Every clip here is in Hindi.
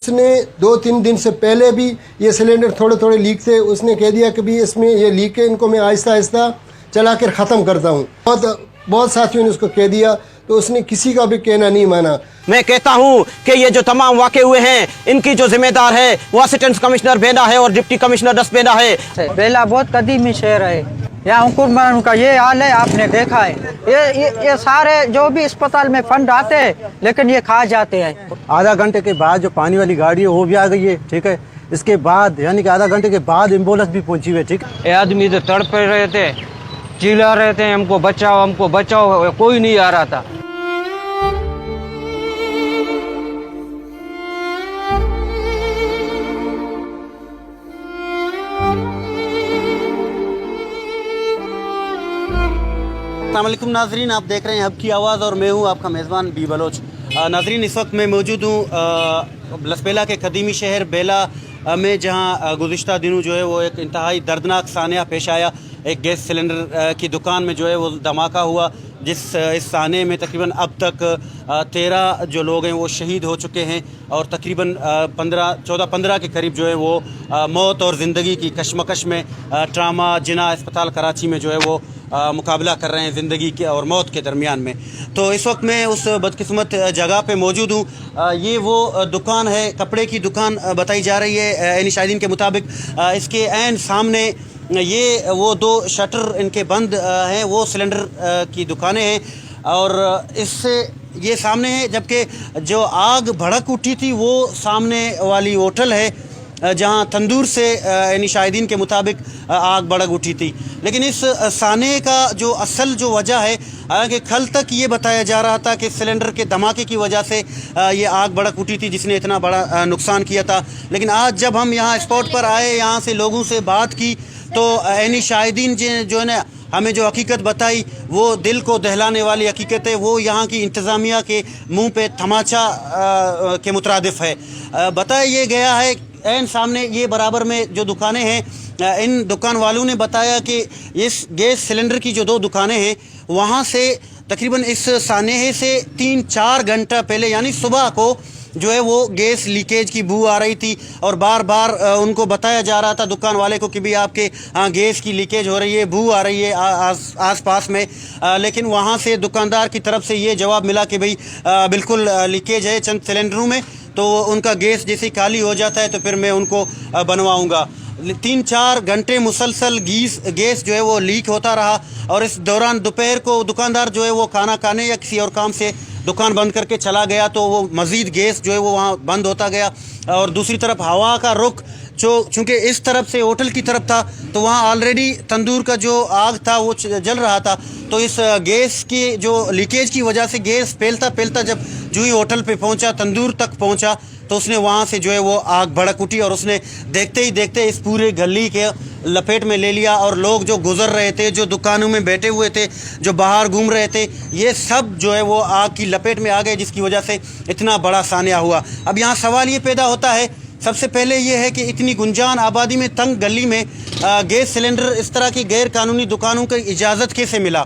उसने 2-3 दिन से पहले भी ये सिलेंडर थोड़े थोड़े लीक थे, उसने कह दिया कि भी इसमें ये लीक है, इनको मैं आहिस्ता आहिस्ता चला कर ख़त्म करता हूँ। बहुत साथियों ने उसको कह दिया, तो उसने किसी का भी कहना नहीं माना। मैं कहता हूं कि ये जो तमाम वाक़े हुए हैं, इनकी जो जिम्मेदार है वो असिस्टेंट कमिश्नर बेला है और डिप्टी कमिश्नर डसबेला है। बेला बहुत कदीमी शहर है, यहाँ हुकूमत का ये हाल है, आपने देखा है। ये सारे जो भी अस्पताल में फंड आते हैं, लेकिन ये खा जाते हैं। आधा घंटे के बाद जो पानी वाली गाड़ी है वो भी आ गई है, ठीक है। इसके बाद यानी कि आधा घंटे के बाद एम्बुलेंस भी पहुंची हुई है, ठीक है। ये आदमी तो तड़प रहे थे, चिल्ला रहे थे हमको बचाओ, कोई नहीं आ रहा था। अस्सलामुअलैकुम नाजरीन, आप देख रहे हैं हब की आवाज़ और मैं हूं आपका मेज़बान बी बलोच। नाजरीन, इस वक्त मैं मौजूद हूं लसबेला के कदीमी शहर बेला में, जहां गुज़िश्ता दिनों जो है वो एक इंतहाई दर्दनाक सानिया पेश आया। एक गैस सिलेंडर की दुकान में जो है वो धमाका हुआ, इस साने में तकरीबन अब तक 13 जो लोग हैं वो शहीद हो चुके हैं और तकरीबन 14-15 के करीब जो है वो मौत और ज़िंदगी की कशमकश में ट्रामा जिना अस्पताल कराची में जो है वो मुकाबला कर रहे हैं ज़िंदगी के और मौत के दरमियान में। तो इस वक्त मैं उस बदकिस्मत जगह पे मौजूद हूँ। ये वो दुकान है, कपड़े की दुकान बताई जा रही है एनी शाहिदीन के मुताबिक। इसके ऐन सामने ये वो 2 शटर इनके बंद हैं, वो सिलेंडर की दुकानें हैं और इससे ये सामने है। जबकि जो आग भड़क उठी थी वो सामने वाली होटल है, जहां तंदूर से यानी शाहिदीन के मुताबिक आग भड़क उठी थी। लेकिन इस साने का जो असल जो वजह है, हालांकि कल तक ये बताया जा रहा था कि सिलेंडर के धमाके की वजह से ये आग भड़क उठी थी जिसने इतना बड़ा नुकसान किया था। लेकिन आज जब हम यहाँ स्पॉट पर आए, यहाँ से लोगों से बात की, तो एनी शाहिदीन जो है ना, हमें जो हकीकत बताई वो दिल को दहलाने वाली हकीकत है। वो यहाँ की इंतज़ामिया के मुंह पे तमाचा के मुतरादिफ है। बताया ये गया है ऐन सामने ये बराबर में जो दुकानें हैं, इन दुकान वालों ने बताया कि इस गैस सिलेंडर की जो 2 दुकानें हैं वहाँ से तकरीबन इस सानेहे से 3-4 घंटा पहले यानी सुबह को जो है वो गैस लीकेज की बू आ रही थी और बार बार उनको बताया जा रहा था दुकान वाले को कि भी आपके गैस की लीकेज हो रही है, बू आ रही है आस पास में। लेकिन वहाँ से दुकानदार की तरफ से ये जवाब मिला कि भाई बिल्कुल लीकेज है चंद सिलेंडरों में, तो उनका गैस जैसे खाली हो जाता है तो फिर मैं उनको बनवाऊँगा। 3-4 घंटे मुसलसल गैस जो है वो लीक होता रहा और इस दौरान दोपहर को दुकानदार जो है वो खाना खाने या किसी और काम से दुकान बंद करके चला गया, तो वो मज़ीद गैस जो है वो वहाँ बंद होता गया। और दूसरी तरफ हवा का रुख चूँकि इस तरफ से होटल की तरफ था, तो वहाँ ऑलरेडी तंदूर का जो आग था वो जल रहा था। तो इस गैस की जो लीकेज की वजह से गैस फैलता जब जो ही होटल पे पहुँचा, तंदूर तक पहुँचा, तो उसने वहाँ से जो है वो आग भड़क उठी और उसने देखते ही देखते इस पूरे गली के लपेट में ले लिया। और लोग जो गुजर रहे थे, जो दुकानों में बैठे हुए थे, जो बाहर घूम रहे थे, ये सब जो है वो आग की लपेट में आ गए, जिसकी वजह से इतना बड़ा सानिया हुआ। अब यहाँ सवाल ये पैदा होता है, सबसे पहले ये है कि इतनी गुंजान आबादी में तंग गली में गैस सिलेंडर इस तरह की गैर कानूनी दुकानों की इजाज़त कैसे मिला?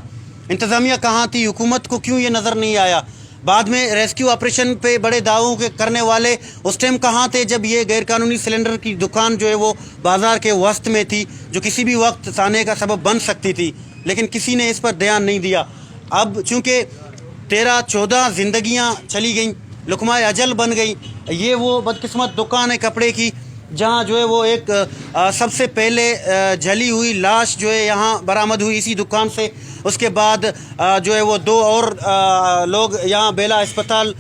इंतज़ामिया कहाँ थी? हुकूमत को क्यों ये नज़र नहीं आया? बाद में रेस्क्यू ऑपरेशन पे बड़े दावों के करने वाले उस टाइम कहाँ थे जब ये गैरकानूनी सिलेंडर की दुकान जो है वो बाज़ार के वस्त में थी, जो किसी भी वक्त साने का सबब बन सकती थी? लेकिन किसी ने इस पर ध्यान नहीं दिया। अब चूँकि 13-14 ज़िंदगियाँ चली गईं, लुकमाए अजल बन गई। ये वो बदकिस्मत दुकान है कपड़े की, जहाँ जो है वो एक सबसे पहले जली हुई लाश जो है यहाँ बरामद हुई इसी दुकान से। उसके बाद जो है वो 2 और लोग यहाँ बेला अस्पताल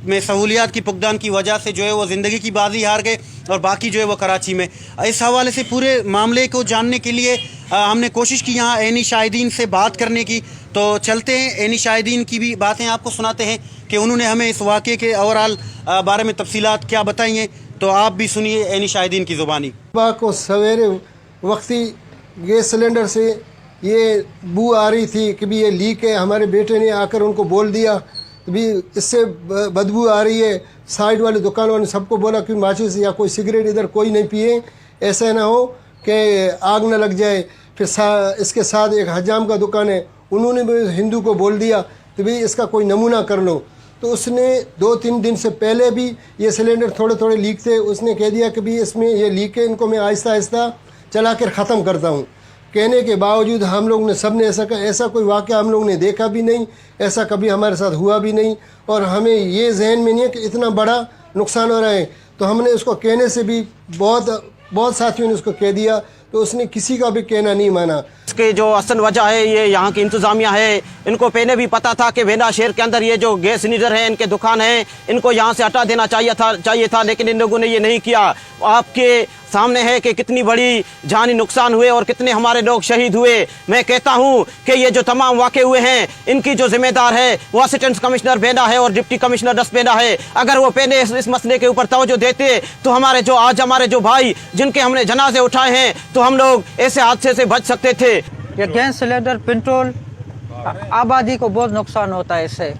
में सहूलियात की फुकदान की वजह से जो है वो ज़िंदगी की बाजी हार गए और बाकी जो है वो कराची में। इस हवाले से पूरे मामले को जानने के लिए हमने कोशिश की यहाँ एनी शाहिदीन से बात करने की। तो चलते हैं, एनी शाहिदीन की भी बातें आपको सुनाते हैं कि उन्होंने हमें इस वाक़े के ओवरऑल बारे में तफसीलात क्या बताई हैं। तो आप भी सुनिए एनी शाहिदीन की ज़ुबानी। सुबह को सवेरे वक्ती गैस सिलेंडर से ये बू आ रही थी कि भी ये लीक है। हमारे बेटे ने आकर उनको बोल दिया कि भी इससे बदबू आ रही है। साइड वाले दुकान वालों ने सबको बोला कि माचिस या कोई सिगरेट इधर कोई नहीं पिए, ऐसा ना हो कि आग न लग जाए। फिर इसके साथ एक हजाम का दुकान है, उन्होंने भी हिंदू को बोल दिया कि भाई इसका कोई नमूना कर लो। तो उसने 2-3 दिन से पहले भी ये सिलेंडर थोड़े थोड़े लीक थे, उसने कह दिया कि भी इसमें ये लीक है, इनको मैं आहिस्ता आहिस्ता चला कर ख़त्म करता हूँ। कहने के बावजूद हम लोग ने सब ने ऐसा कोई वाक़या हम लोग ने देखा भी नहीं, ऐसा कभी हमारे साथ हुआ भी नहीं, और हमें ये जहन में नहीं है कि इतना बड़ा नुकसान हो रहा है। तो हमने उसको कहने से भी बहुत साथियों ने उसको कह दिया, तो उसने किसी का भी कहना नहीं माना। इसकी जो असल वजह है ये यहाँ की इंतज़ामिया है। इनको पहले भी पता था कि वेंदा शहर के अंदर ये जो गैस सिलेंडर है, इनके दुकान है, इनको यहाँ से हटा देना चाहिए था, लेकिन इन लोगों ने ये नहीं किया। आपके सामने है कि कितनी बड़ी जानी नुकसान हुए और कितने हमारे लोग शहीद हुए। मैं कहता हूँ कि ये जो तमाम वाक़े हुए हैं, इनकी जो जिम्मेदार है वो असिस्टेंट कमिश्नर बेना है और डिप्टी कमिश्नर दस बेना है। अगर वो पहले इस मसले के ऊपर तवज्जो देते तो हमारे जो भाई जिनके हमने जनाजे उठाए हैं, तो हम लोग ऐसे हादसे से बच सकते थे। ये गैस सिलेंडर, पेट्रोल, आबादी को बहुत नुकसान होता है इससे।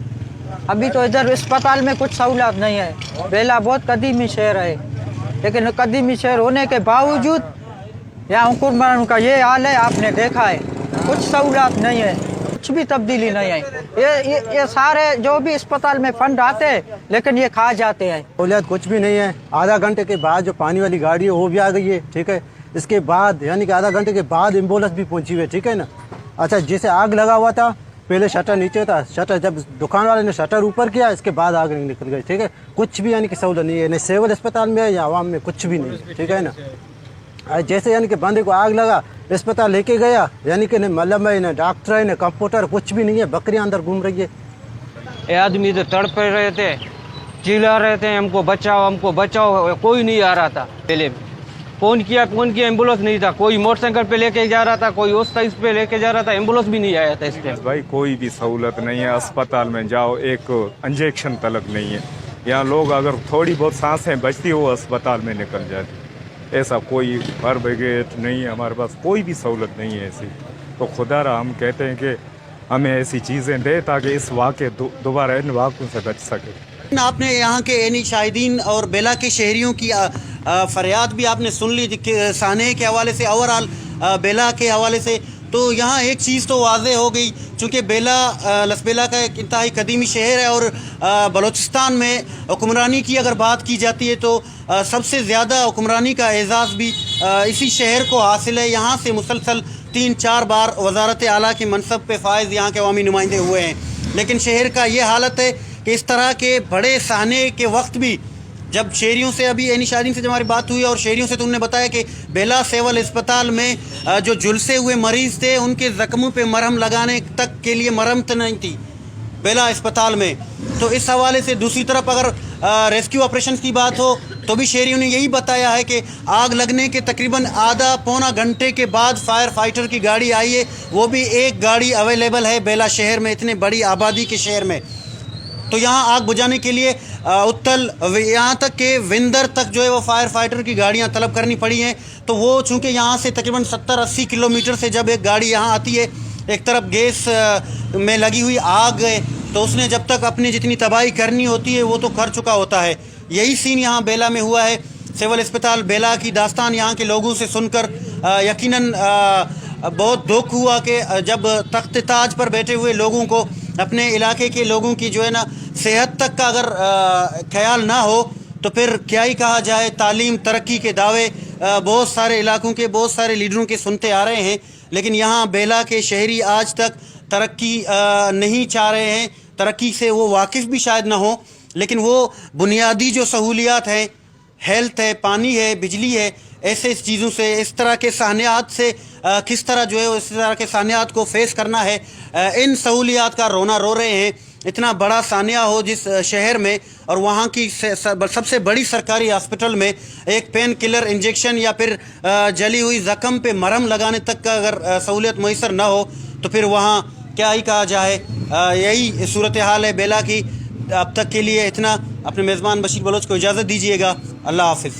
अभी तो इधर अस्पताल में कुछ सहूलत नहीं है। बेला बहुत कदीमी शहर है, लेकिन कदीमी शहर होने के बावजूद यहाँ हुक्मरानों का ये हाल है, आपने देखा है। कुछ सहूलत नहीं है, कुछ भी तब्दीली नहीं है। ये सारे जो भी अस्पताल में फंड आते हैं, लेकिन ये खा जाते हैं। सहूलियत कुछ भी नहीं है। आधा घंटे के बाद जो पानी वाली गाड़ी है वो भी आ गई है, ठीक है। इसके बाद यानी कि आधा घंटे के बाद एम्बुलेंस भी पहुंची हुई है, ठीक है ना। अच्छा, जैसे आग लगा हुआ था, पहले शटर नीचे था, शटर जब दुकान वाले ने शटर ऊपर किया, इसके बाद आग निकल गई, ठीक है। कुछ भी यानी कि सहूलत नहीं है, न सिविल अस्पताल में या आवाम में, कुछ भी नहीं है, ठीक है ना। जैसे यानी कि बंदे को आग लगा, अस्पताल लेके गया, यानी कि न मलम है, न डॉक्टर है, न कंप्यूटर, कुछ भी नहीं है। बकरियां अंदर घूम रही है। ये आदमी इधर तड़प रहे थे, चिल्ला रहे थे हमको बचाओ, कोई नहीं आ रहा था। पहले फोन किया, एम्बुलेंस नहीं था। कोई मोटरसाइकिल पे लेके जा रहा था, कोई उस साइज पे लेके जा रहा था, एम्बुलेंस भी नहीं आया था इस टाइम। भाई कोई भी सहूलत नहीं है। अस्पताल में जाओ, एक इंजेक्शन तलक नहीं है। यहाँ लोग अगर थोड़ी बहुत सांसें बचती हो अस्पताल में निकल जाती। ऐसा कोई फायर ब्रिगेड नहीं है हमारे पास, कोई भी सहूलत नहीं है ऐसी। तो खुदारा हम कहते हैं कि हमें ऐसी चीज़ें दे ताकि इस वाक़े दोबारा इन वाक़ों से बच सके। आपने यहाँ के एनी शाहिदीन और बेला के शहरियों की फरियाद भी आपने सुन ली साने के हवाले से, ओवरऑल बेला के हवाले से। तो यहाँ एक चीज़ तो वाज़े हो गई, चूँकि लसबेला का एक इंतहाई कदीमी शहर है और बलूचिस्तान में हुक्मरानी की अगर बात की जाती है तो सबसे ज़्यादा हुक्मरानी का एजाज़ भी इसी शहर को हासिल है। यहाँ से मुसलसल 3-4 बार वजारत आला के मनसब पे फायज़ यहाँ के अवामी नुमाइंदे हुए हैं, लेकिन शहर का ये हालत है कि इस तरह के बड़े सहने के वक्त भी, जब शहरियों से अभी एनी शादीन से जब हमारी बात हुई और शहरियों से तो उन्होंने बताया कि बेला सिविल अस्पताल में जो झुलसे हुए मरीज़ थे उनके ज़ख्मों पे मरहम लगाने तक के लिए मरहमत नहीं थी बेला अस्पताल में। तो इस हवाले से दूसरी तरफ अगर रेस्क्यू ऑपरेशन की बात हो तो भी शहरियों ने यही बताया है कि आग लगने के तकरीबन आधा पौना घंटे के बाद फायर फाइटर की गाड़ी आई है, वो भी एक गाड़ी अवेलेबल है बेला शहर में, इतनी बड़ी आबादी के शहर में। तो यहाँ आग बुझाने के लिए उत्तल यहाँ तक के विंदर तक जो है वो फायर फाइटर की गाड़ियाँ तलब करनी पड़ी हैं। तो वो चूँकि यहाँ से तकरीबन 70-80 किलोमीटर से जब एक गाड़ी यहाँ आती है, एक तरफ गैस में लगी हुई आग है, तो उसने जब तक अपनी जितनी तबाही करनी होती है वो तो कर चुका होता है। यही सीन यहाँ बेला में हुआ है। सिविल अस्पताल बेला की दास्तान यहाँ के लोगों से सुनकर यकीनन बहुत दुख हुआ कि जब तख्त ताज पर बैठे हुए लोगों को, अपने इलाके के लोगों की जो है ना सेहत तक का अगर ख्याल ना हो तो फिर क्या ही कहा जाए। तालीम तरक्की के दावे बहुत सारे इलाकों के बहुत सारे लीडरों के सुनते आ रहे हैं, लेकिन यहाँ बेला के शहरी आज तक तरक्की नहीं चाह रहे हैं। तरक्की से वो वाकिफ़ भी शायद ना हो, लेकिन वो बुनियादी जो सहूलियात हैं, हेल्थ है, पानी है, बिजली है, ऐसे चीज़ों से, इस तरह के सानियात से किस तरह जो है इस तरह के सानियात को फेस करना है, इन सहूलियात का रोना रो रहे हैं। इतना बड़ा सानिया हो जिस शहर में और वहाँ की सबसे बड़ी सरकारी हॉस्पिटल में एक पेन किलर इंजेक्शन या फिर जली हुई ज़ख्म पे मरहम लगाने तक का अगर सहूलियत मैसर ना हो तो फिर वहाँ क्या ही कहा जाए। यही सूरत हाल है बेला की। अब तक के लिए इतना। अपने मेज़बान बशीर बलोच को इजाज़त दीजिएगा। अल्लाह हाफ़िज़।